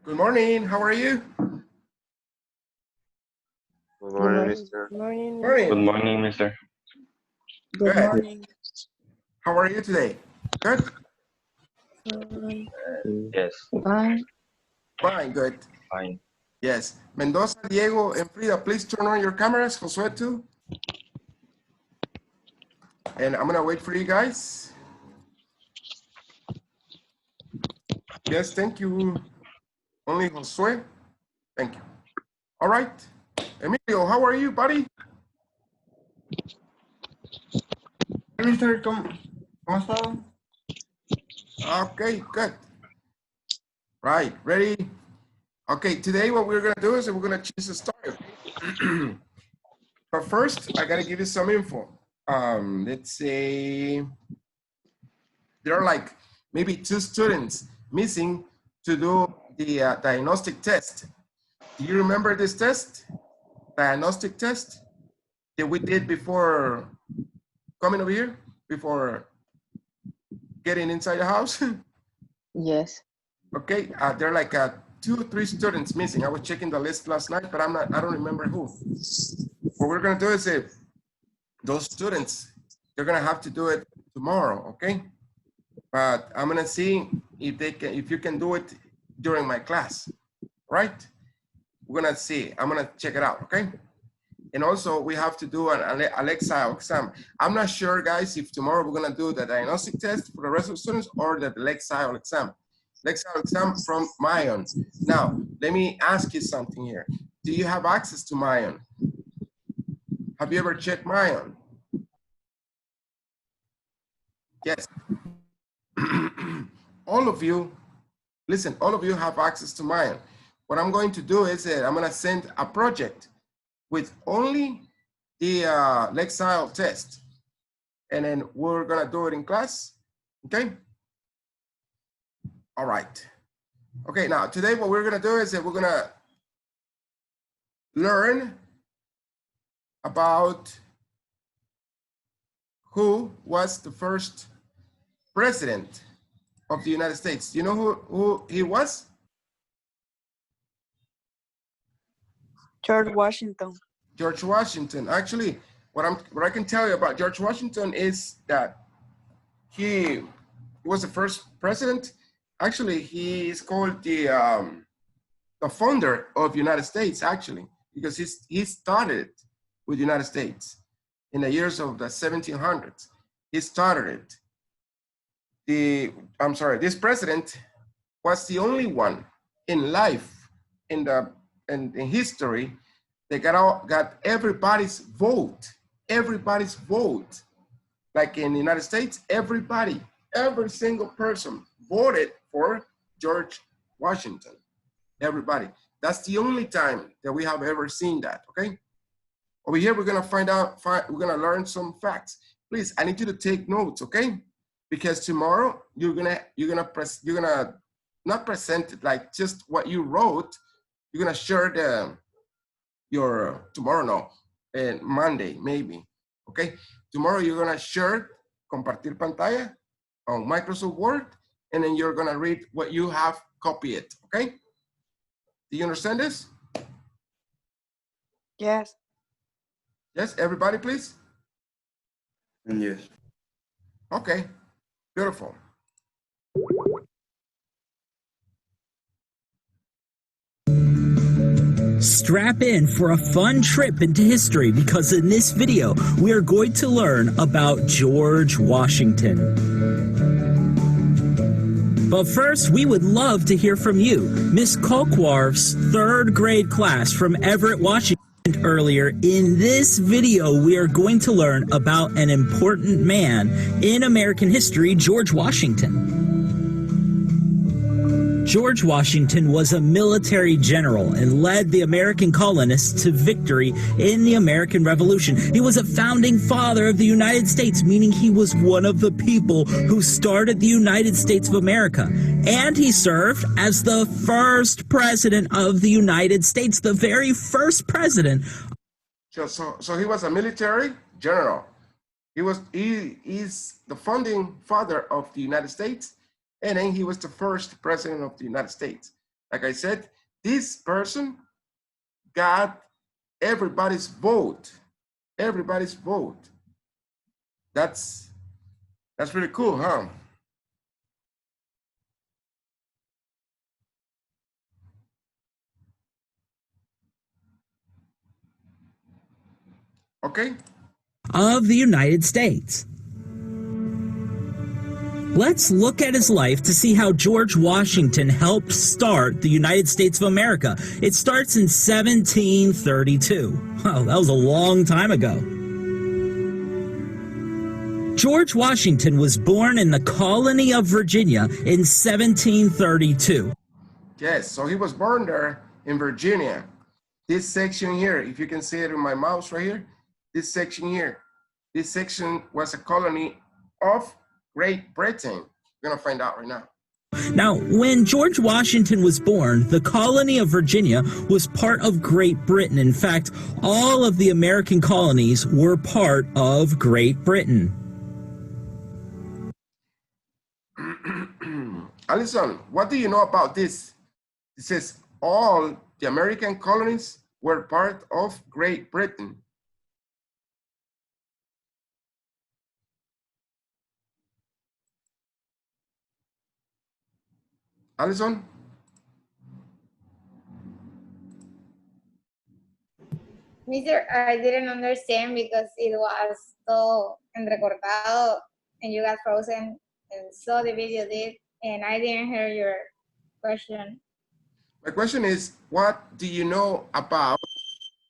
Good morning. How are you? Good Good morning, morning. mister. Morning. Good morning, mister. Good Good. morning. How are you today? Good. Yes, Fine. Fine. Good. fine. Yes. Mendoza, Diego, and Frida, please turn on your cameras. Josue too. And I'm gonna wait for you guys. Yes. Thank you. Only Josue. Thank you. All right. Emilio, how are you, buddy? Mister, ¿cómo ha estado? Okay. Good. Right. Ready? Okay. Today, what we're gonna do is we're gonna choose a story. Okay? But first, I gotta give you some info. Let's say there are like maybe 2 students missing to do the diagnostic test. Do you remember this test? Diagnostic test that we did before coming over here, before getting inside the house? Yes. Okay, there are like 2 or 3 students missing. I was checking the list last night, but I don't remember who. What we're gonna do is those students, they're gonna have to do it tomorrow, okay? But I'm gonna see if you can do it during my class, right? We're gonna see. I'm gonna check it out, okay? And also we have to do an Alexa exam. I'm not sure, guys, if tomorrow we're gonna do the diagnostic test for the rest of the students or the Alexa exam. Alexa exam from Mayon. Now, let me ask you something here. Do you have access to Mayon? Have you ever checked Mayon? Yes. All of you, listen, all of you have access to Mayon. What I'm going to do is I'm gonna send a project with only the Lexile test. And then we're gonna do it in class, okay? All right. Okay, now today what we're gonna do is we're gonna learn about who was the first president of the United States. You know who he was? George Washington. George Washington. Actually, what I can tell you about George Washington is that he was the first president. Actually, he is called the founder of the United States, actually, because he started with the United States in the years of the 1700s. He started it. This president was the only one in life, in history, that got everybody's vote. Everybody's vote. Like in the United States, every single person voted for George Washington. Everybody. That's the only time that we have ever seen that, okay? Over here, we're gonna we're gonna learn some facts. Please, I need you to take notes, okay? Because tomorrow you're gonna not present it like just what you wrote. You're gonna share and Monday maybe, okay? Tomorrow you're gonna share, compartir pantalla on Microsoft Word, and then you're gonna read what you have copied, okay? Do you understand this? Yes. Yes, everybody, please. Yes. Okay, beautiful. Strap in for a fun trip into history because in this video, we are going to learn about George Washington. But first, we would love to hear from you. Miss Kolkwarv's third grade class from Everett, Washington. Earlier in this video, we are going to learn about an important man in American history, George Washington. George Washington was a military general and led the American colonists to victory in the American Revolution. He was a founding father of the United States, meaning he was one of the people who started the United States of America. And he served as the first president of the United States, the very first president. So he was a military general. He is the founding father of the United States, and then he was the first president of the United States. Like I said, this person got everybody's vote. Everybody's vote. That's really cool, huh? Okay. Of the United States. Let's look at his life to see how George Washington helped start the United States of America. It starts in 1732. Wow, that was a long time ago. George Washington was born in the colony of Virginia in 1732. Yes, so he was born there in Virginia. This section here, if you can see it in my mouse right here, this section here, this section was a colony of Great Britain. We're gonna find out right now. Now, when George Washington was born, the colony of Virginia was part of Great Britain. In fact, all of the American colonies were part of Great Britain. Alison, what do you know about this? It says all the American colonies were part of Great Britain. Alison? Mister, I didn't understand because it was so entrecortado and you got frozen and so the video did and I didn't hear your question. My question is, what do you know about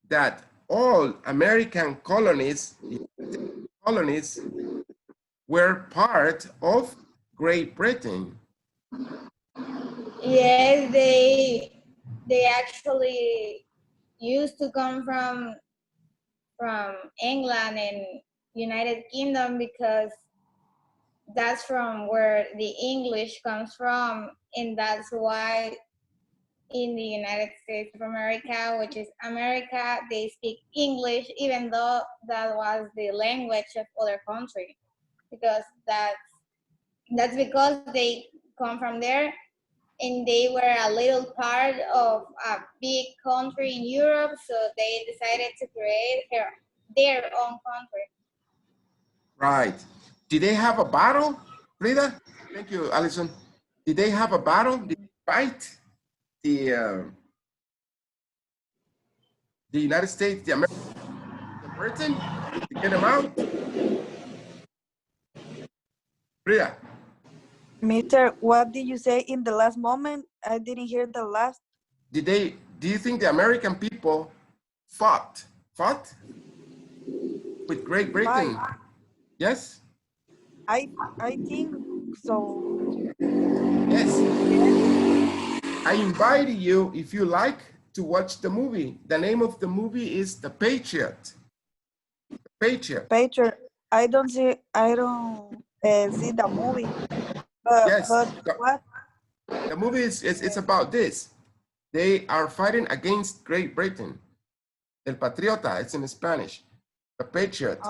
that all American colonies were part of Great Britain? Yes, they actually used to come from England and United Kingdom because that's from where the English comes from, and that's why in the United States of America, which is America, they speak English, even though that was the language of other countries, because that's because they come from there and they were a little part of a big country in Europe, so they decided to create their own country. Right. Did they have a battle, Frida? Thank you, Alison. Did they have a battle? Did they fight the United States, the American, the Britain, to get them out? Frida? Mister, what did you say in the last moment? I didn't hear the last. Do you think the American people fought with Great Britain? Yes? I think so. Yes. I invited you, if you like, to watch the movie. The name of the movie is The Patriot. The Patriot. Patriot. I don't see the movie. Yes. But what? The movie it's about this. They are fighting against Great Britain. El Patriota, it's in Spanish. The Patriot,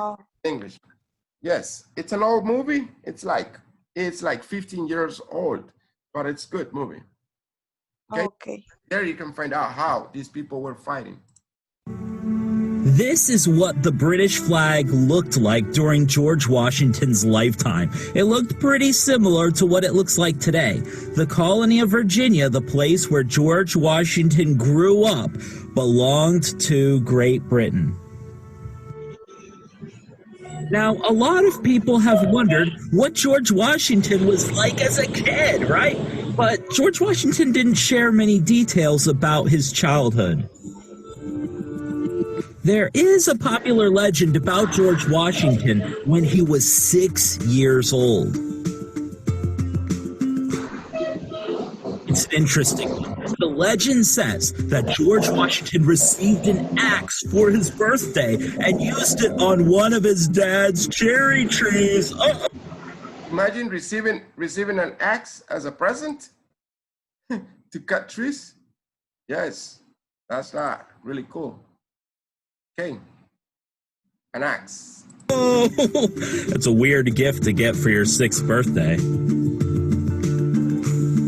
English. Yes, it's an old movie. It's like 15 years old, but it's good movie. Okay. There you can find out how these people were fighting. This is what the British flag looked like during George Washington's lifetime. It looked pretty similar to what it looks like today. The colony of Virginia, the place where George Washington grew up, belonged to Great Britain. Now, a lot of people have wondered what George Washington was like as a kid, right? But George Washington didn't share many details about his childhood. There is a popular legend about George Washington when he was 6 years old. It's an interesting one. The legend says that George Washington received an axe for his birthday and used it on one of his dad's cherry trees. Imagine receiving an axe as a present to cut trees. Yes, that's not really cool. Okay, an axe. Oh, that's a weird gift to get for your 6th birthday.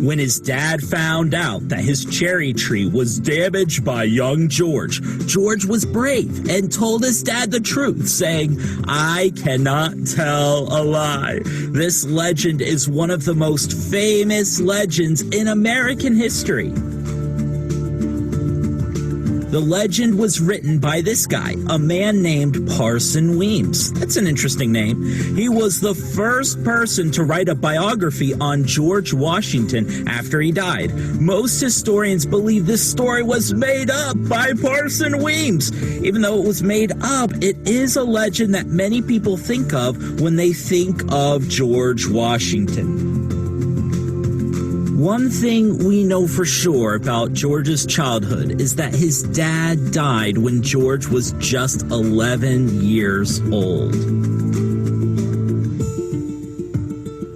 When his dad found out that his cherry tree was damaged by young George, George was brave and told his dad the truth, saying, "I cannot tell a lie." This legend is one of the most famous legends in American history. The legend was written by this guy, a man named Parson Weems. That's an interesting name. He was the first person to write a biography on George Washington after he died. Most historians believe this story was made up by Parson Weems. Even though it was made up, it is a legend that many people think of when they think of George Washington. One thing we know for sure about George's childhood is that his dad died when George was just 11 years old.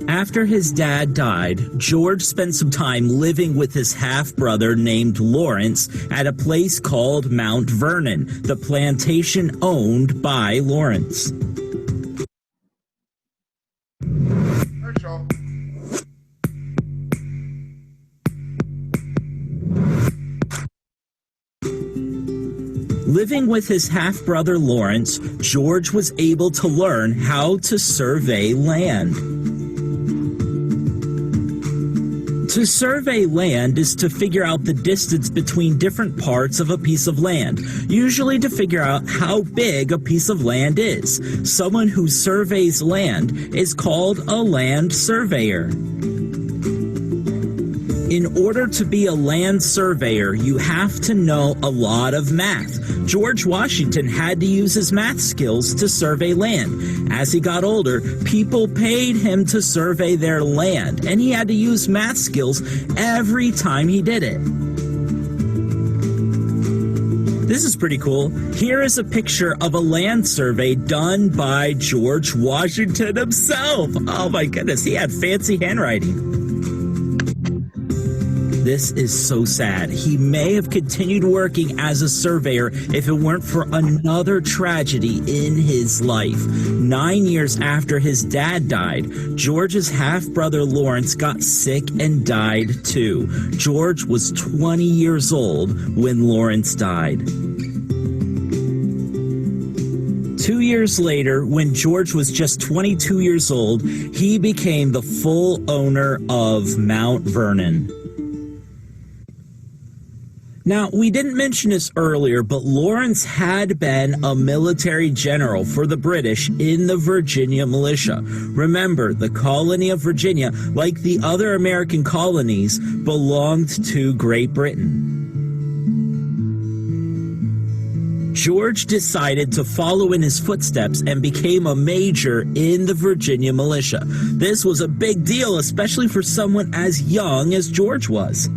After his dad died, George spent some time living with his half-brother named Lawrence at a place called Mount Vernon, the plantation owned by Lawrence. Commercial. Living with his half-brother Lawrence, George was able to learn how to survey land. To survey land is to figure out the distance between different parts of a piece of land, usually to figure out how big a piece of land is. Someone who surveys land is called a land surveyor. In order to be a land surveyor, you have to know a lot of math. George Washington had to use his math skills to survey land. As he got older, people paid him to survey their land, and he had to use math skills every time he did it. This is pretty cool. Here is a picture of a land survey done by George Washington himself. Oh my goodness, he had fancy handwriting. This is so sad. He may have continued working as a surveyor if it weren't for another tragedy in his life. 9 years after his dad died, George's half-brother Lawrence got sick and died too. George was 20 years old when Lawrence died. 2 years later, when George was just 22 years old, he became the full owner of Mount Vernon. Now, we didn't mention this earlier, but Lawrence had been a military general for the British in the Virginia militia. Remember, the colony of Virginia, like the other American colonies, belonged to Great Britain. George decided to follow in his footsteps and became a major in the Virginia militia. This was a big deal, especially for someone as young as George was.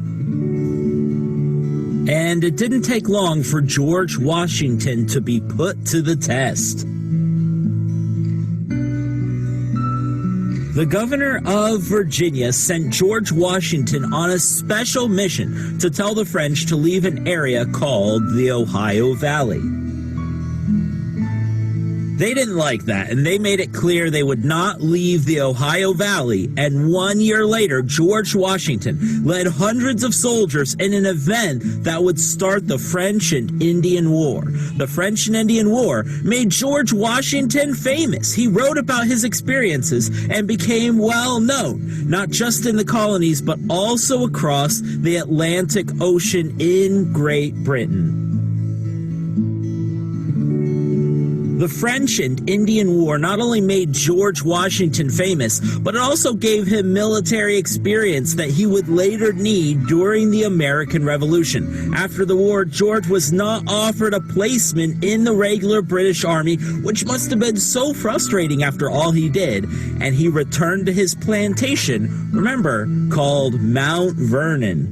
And it didn't take long for George Washington to be put to the test. The governor of Virginia sent George Washington on a special mission to tell the French to leave an area called the Ohio Valley. They didn't like that, and they made it clear they would not leave the Ohio Valley. And 1 year later, George Washington led hundreds of soldiers in an event that would start the French and Indian War. The French and Indian War made George Washington famous. He wrote about his experiences and became well known, not just in the colonies, but also across the Atlantic Ocean in Great Britain. The French and Indian War not only made George Washington famous, but it also gave him military experience that he would later need during the American Revolution. After the war, George was not offered a placement in the regular British Army, which must have been so frustrating after all he did, and he returned to his plantation, remember, called Mount Vernon.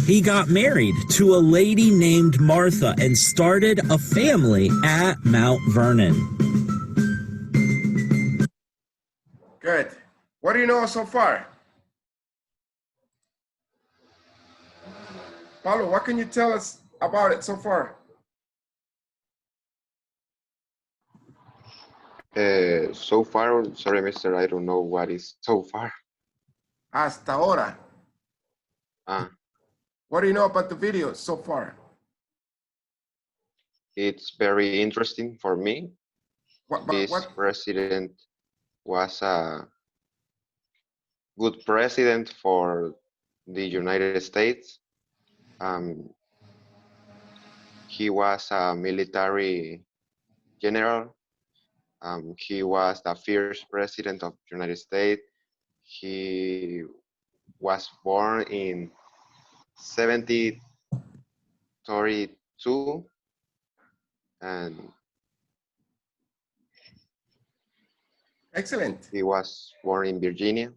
He got married to a lady named Martha and started a family at Mount Vernon. Good. What do you know so far? Paulo, what can you tell us about it so far? So far, sorry, mister, I don't know what is so far. hasta ahora. What do you know about the video so far? It's very interesting for me. This president was a good president for the United States. He was a military general. He was the first president of the United States. He was born in 1732, and excellent. He was born in Virginia.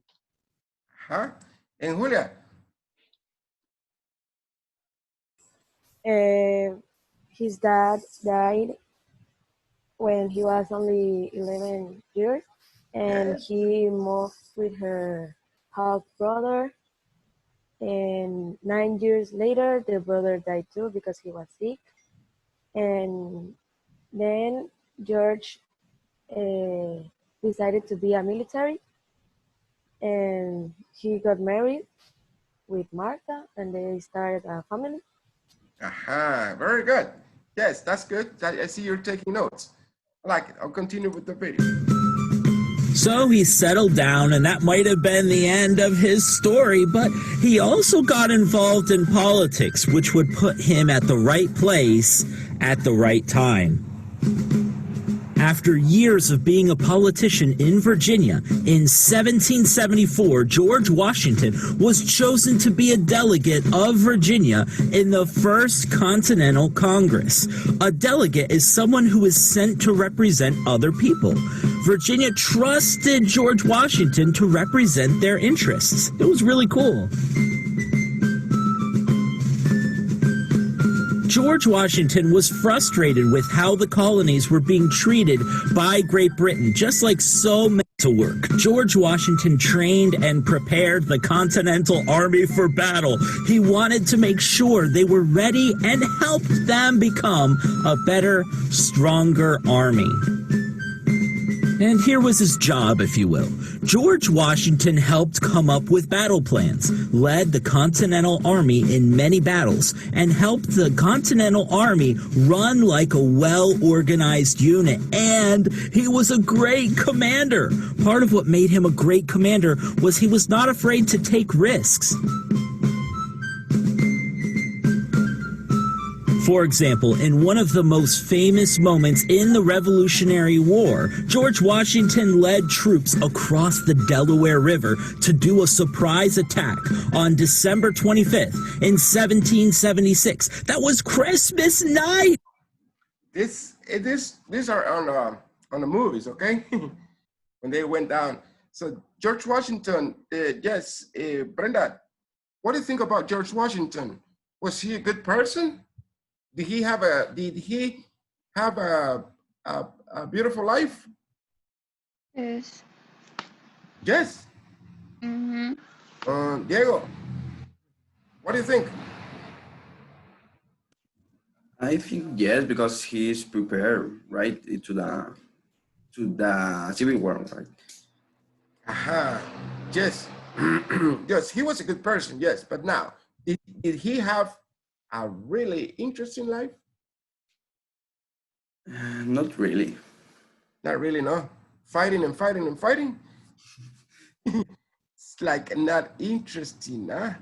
Huh? And Julia? His dad died when he was only 11 years, and he moved with her half brother. And 9 years later, the brother died too because he was sick. And then George decided to be a military, and he got married with Martha, and they started a family. Aha, very good. Yes, that's good. I see you're taking notes. I like it. I'll continue with the video. So he settled down, and that might have been the end of his story, but he also got involved in politics, which would put him at the right place at the right time. After years of being a politician in Virginia, in 1774, George Washington was chosen to be a delegate of Virginia in the First Continental Congress. A delegate is someone who is sent to represent other people. Virginia trusted George Washington to represent their interests. It was really cool. George Washington was frustrated with how the colonies were being treated by Great Britain, just like so many to work. George Washington trained and prepared the Continental Army for battle. He wanted to make sure they were ready and helped them become a better, stronger army. And here was his job, if you will. George Washington helped come up with battle plans, led the Continental Army in many battles, and helped the Continental Army run like a well-organized unit. And he was a great commander. Part of what made him a great commander was he was not afraid to take risks. For example, in one of the most famous moments in the Revolutionary War, George Washington led troops across the Delaware River to do a surprise attack on December 25th in 1776. That was Christmas night! These are on the movies, okay? When they went down. So George Washington, yes, Brenda, what do you think about George Washington? Was he a good person? Did he have a beautiful life? Yes. Yes. Mm-hmm. Diego, what do you think? I think yes, because he is prepared, right, to the civil war, right? Aha. Yes. Yes, he was a good person. Yes, but now did he have a really interesting life? Not really. Not really, no. Fighting and fighting and fighting. It's like not interesting, huh?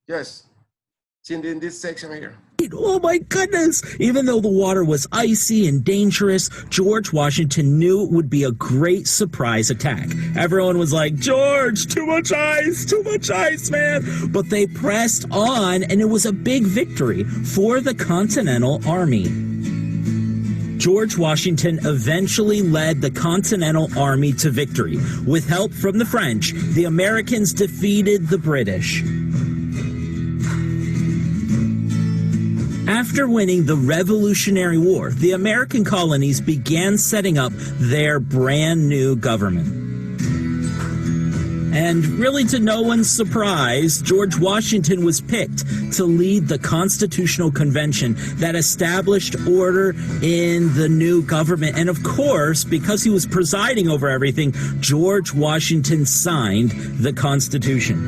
Yes. In this section here. Oh my goodness! Even though the water was icy and dangerous, George Washington knew it would be a great surprise attack. Everyone was like, George, too much ice, man! But they pressed on, and it was a big victory for the Continental Army. George Washington eventually led the Continental Army to victory. With help from the French, the Americans defeated the British. After winning the Revolutionary War, the American colonies began setting up their brand new government. And really to no one's surprise, George Washington was picked to lead the Constitutional Convention that established order in the new government. And of course, because he was presiding over everything, George Washington signed the Constitution.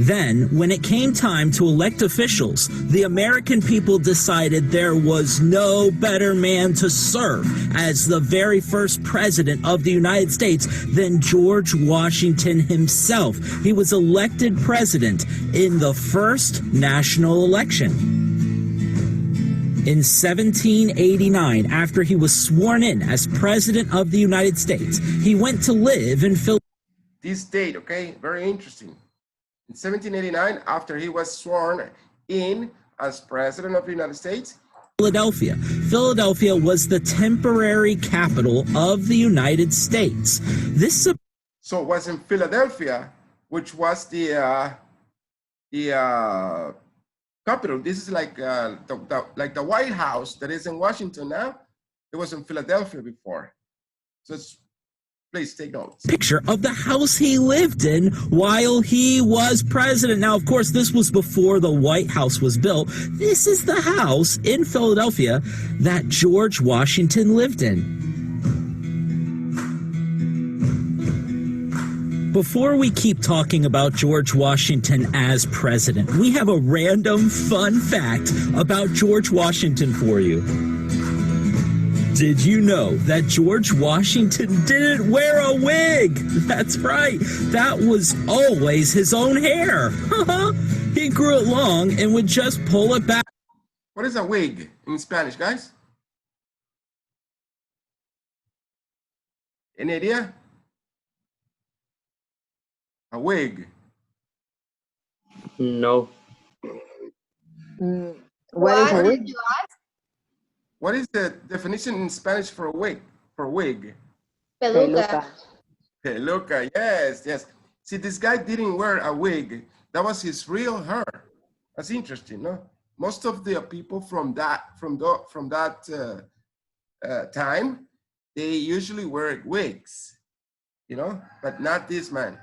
Then, when it came time to elect officials, the American people decided there was no better man to serve as the very first president of the United States than George Washington himself. He was elected president in the first national election. In 1789, after he was sworn in as president of the United States, he went to live in Philadelphia. This date, okay, very interesting. In 1789, after he was sworn in as president of the United States, Philadelphia. Philadelphia was the temporary capital of the United States. So it was in Philadelphia, which was the capital. This is like the White House that is in Washington now. It was in Philadelphia before. So please take notes. Picture of the house he lived in while he was president. Now, of course, this was before the White House was built. This is the house in Philadelphia that George Washington lived in. Before we keep talking about George Washington as president, we have a random fun fact about George Washington for you. Did you know that George Washington didn't wear a wig? That's right. That was always his own hair. He grew it long and would just pull it back. What is a wig in Spanish, guys? Any idea? A wig. No. What is a wig? did you ask? What is the definition in Spanish for a wig? For wig? Peluca. Peluca, yes, yes. See, this guy didn't wear a wig. That was his real hair. That's interesting, no? Most of the people from that time, they usually wear wigs, you know, but not this man.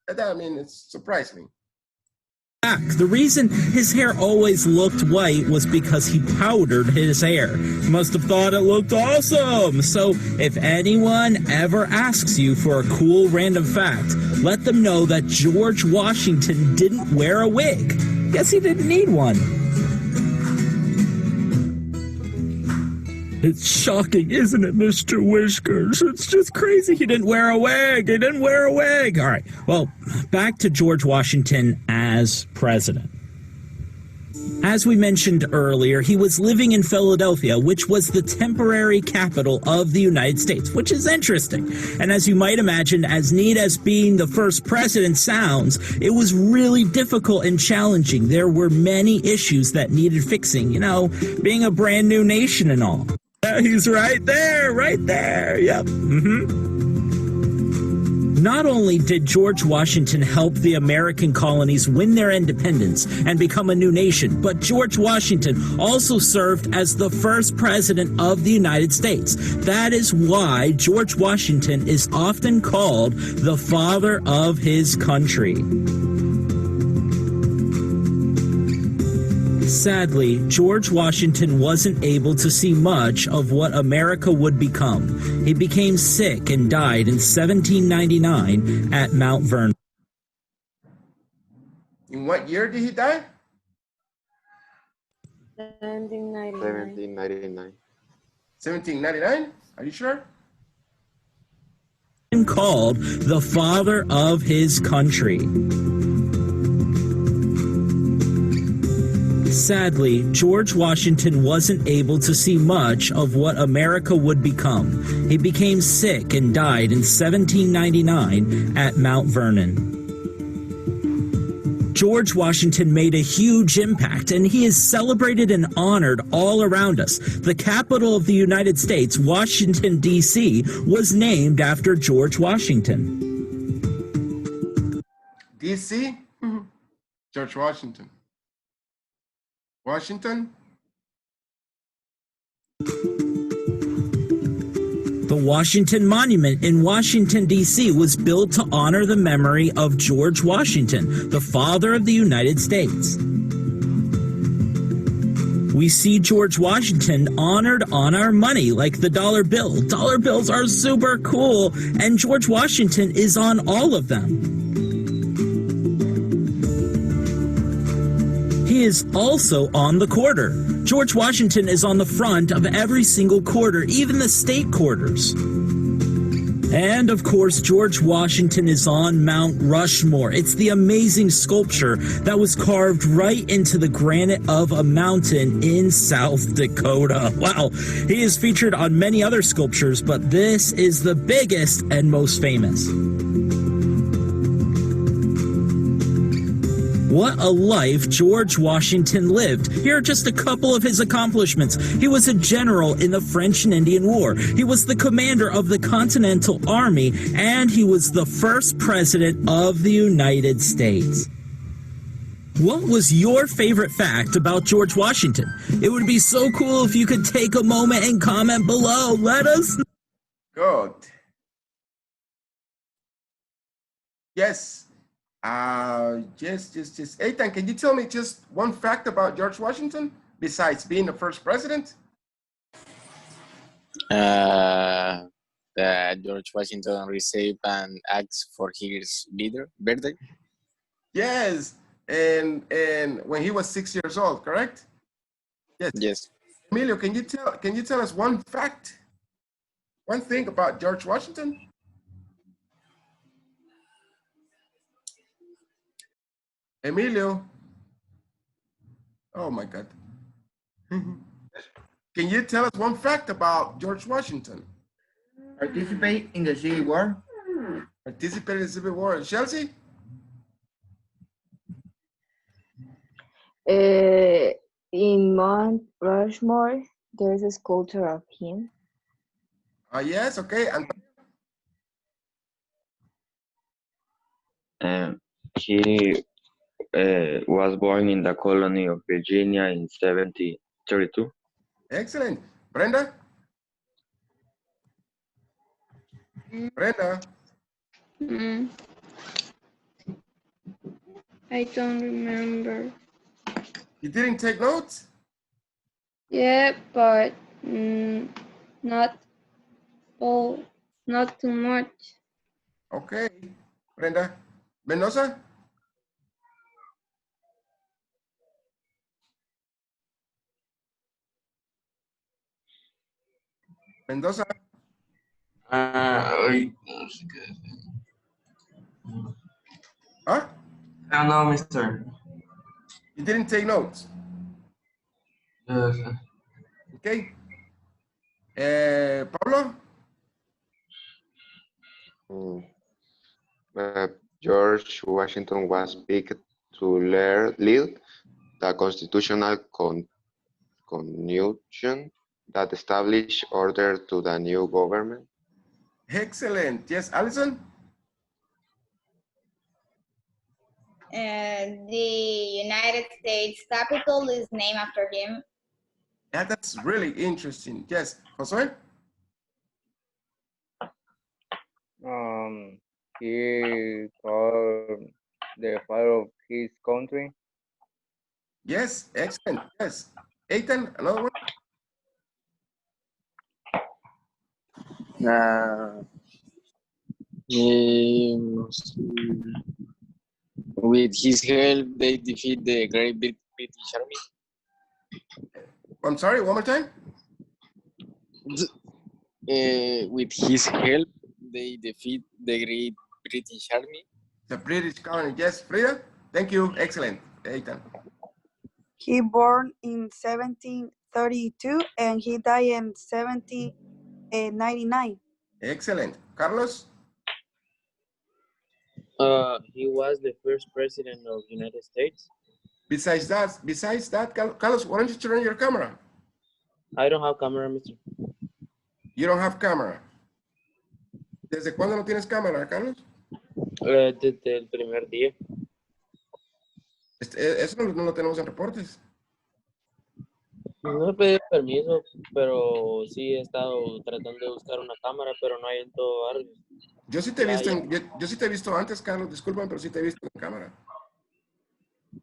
I mean, it surprised me. The reason his hair always looked white was because he powdered his hair. He must have thought it looked awesome. So if anyone ever asks you for a cool random fact, let them know that George Washington didn't wear a wig. Guess he didn't need one. It's shocking, isn't it, Mr. Whiskers? It's just crazy. He didn't wear a wig. He didn't wear a wig. All right. Well, back to George Washington as president. As we mentioned earlier, he was living in Philadelphia, which was the temporary capital of the United States, which is interesting. And as you might imagine, as neat as being the first president sounds, it was really difficult and challenging. There were many issues that needed fixing, you know, being a brand new nation and all. Yeah, he's right there, right there. Yep. Not only did George Washington help the American colonies win their independence and become a new nation, but George Washington also served as the first president of the United States. That is why George Washington is often called the father of his country. Sadly, George Washington wasn't able to see much of what America would become. He became sick and died in 1799 at Mount Vernon. In what year did he die? 1799. 1799? Are you sure? Called the father of his country. Sadly, George Washington wasn't able to see much of what America would become. He became sick and died in 1799 at Mount Vernon. George Washington made a huge impact, and he is celebrated and honored all around us. The capital of the United States, Washington, D.C., was named after George Washington. D.C.? George Washington. Washington? The Washington Monument in Washington, D.C. was built to honor the memory of George Washington, the father of the United States. We see George Washington honored on our money, like the dollar bill. Dollar bills are super cool, and George Washington is on all of them. He is also on the quarter. George Washington is on the front of every single quarter, even the state quarters. And of course, George Washington is on Mount Rushmore. It's the amazing sculpture that was carved right into the granite of a mountain in South Dakota. Wow, he is featured on many other sculptures, but this is the biggest and most famous. What a life George Washington lived. Here are just a couple of his accomplishments. He was a general in the French and Indian War. He was the commander of the Continental Army, and he was the first president of the United States. What was your favorite fact about George Washington? It would be so cool if you could take a moment and comment below. Let us know. Good. Yes. Yes. Ethan, can you tell me just one fact about George Washington besides being the first president? That George Washington received an axe for his birthday. Yes, and when he was 6 years old, correct? Yes. Yes. Emilio, can you tell us one fact, one thing about George Washington? Emilio. Oh my God. Can you tell us one fact about George Washington? Participate in the Civil War. Participated in the Civil War. Chelsea? In Mount Rushmore, there is a sculpture of him. Yes, okay. And He was born in the colony of Virginia in 1732. excellent. Brenda? Brenda? I don't remember. You didn't take notes? Yeah, but not too much. Okay. Brenda? Mendoza? Mendoza? I Huh? don't know, mister. You didn't take notes? Yes. Okay. Pablo? George Washington was picked to lead the constitutional convention that established order to the new government. Excellent. Yes, Alison? The United States Capitol is named after him. Yeah, that's really interesting. Yes, Jose? He called the father of his country. Yes, excellent. Yes. Ethan, another one? With his help, they defeat the Great British Army. I'm sorry, one more time? With his help, they defeat the Great British Army. The British colony. Yes, Frida? Thank you. Excellent. Ethan. He born in 1732 and he died in 1799. Excellent. Carlos? He was the first president of the United States. Besides that, Carlos, why don't you turn on your camera? I don't have camera, mister. You don't have camera. ¿Desde cuándo no tienes cámara, Carlos? Desde el primer día. Eso no lo tenemos en reportes. No he pedido permiso, pero sí he estado tratando de buscar una cámara, pero no hay en todo barrio. Yo sí te he Ya, visto, ya. yo sí te he visto antes, Carlos, disculpen, pero sí te he visto en cámara.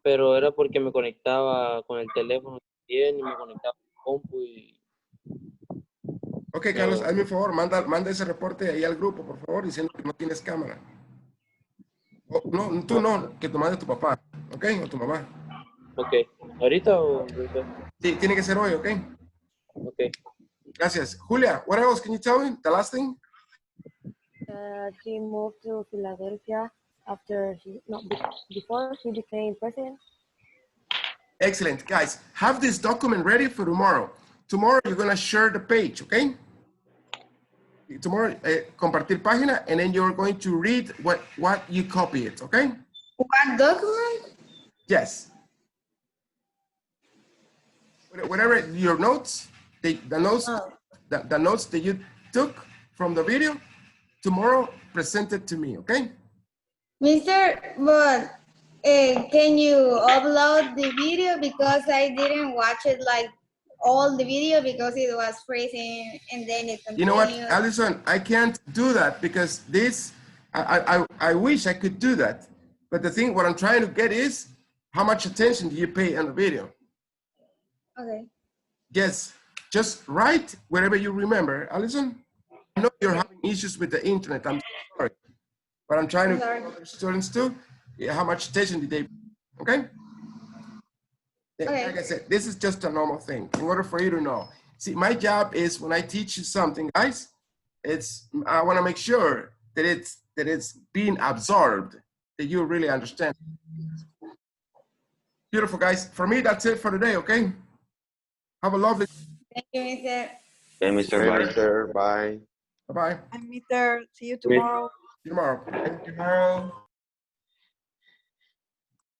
Pero era porque me conectaba con el teléfono bien y me conectaba con el compu y Ok, Carlos, hazme un favor, manda ese reporte ahí al grupo, por favor, diciendo que no tienes cámara. No, tú no, que te mande tu papá, ¿ok? O tu mamá. Ok, ¿ahorita o después? Sí, tiene que ser hoy, ¿ok? Ok. Gracias. Julia, what else can you tell me? The last thing? He moved to Philadelphia after before he became president. Excellent, guys. Have this document ready for tomorrow. Tomorrow you're gonna share the page, okay? Tomorrow, compartir página, and then you're going to read what you copy it, okay? What document? Yes. Whatever your notes, the notes, Oh. the notes that you took from the video, tomorrow present it to me, okay? Mr. But can you upload the video because I didn't watch it like all the video because it was freezing and then it continued. You know what, Allison, I can't do that because this, I wish I could do that. But the thing, what I'm trying to get is, how much attention do you pay on the video? Okay. Yes, just write wherever you remember. Allison, I know you're having issues with the internet, I'm sorry. But I'm trying to get other students too, how much attention did they, okay? Okay. Like I said, this is just a normal thing in order for you to know. See, my job is when I teach you something, guys, I want to make sure that it's being absorbed, that you really understand. Beautiful, guys. For me, that's it for today, okay? Have a lovely Thank you, Mr. Okay, Mr. Okay, Bye. mister, bye. bye-bye. And Mr. See you tomorrow. See you tomorrow. Tomorrow.